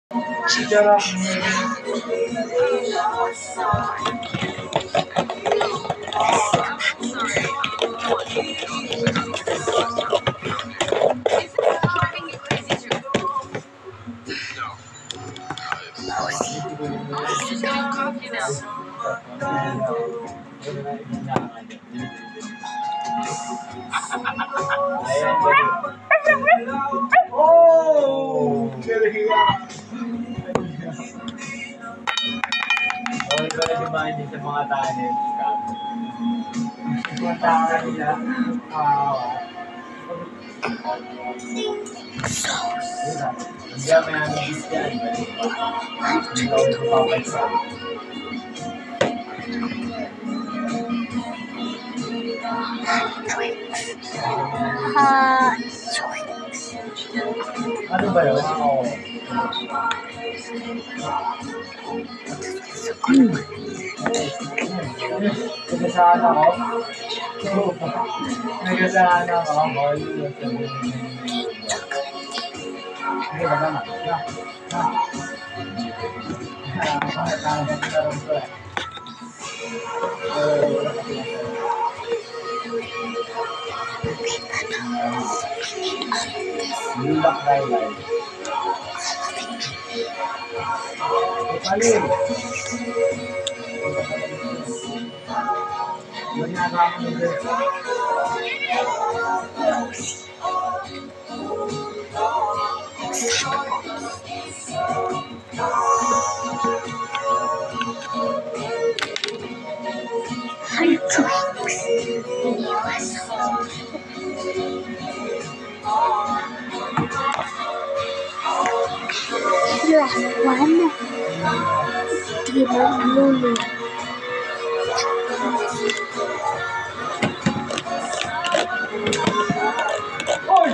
Charot. Oh! Okay, pero di ba hindi sa mga talent? Mga tao nila. Hindi kami namin yan. Hindi ako papaysa. Ano ba yun? Oo. Nagasaan ako. Nagasaan ako. Hindi ba naman? Lulak Thailand. Paling. One, Lulu. Oi!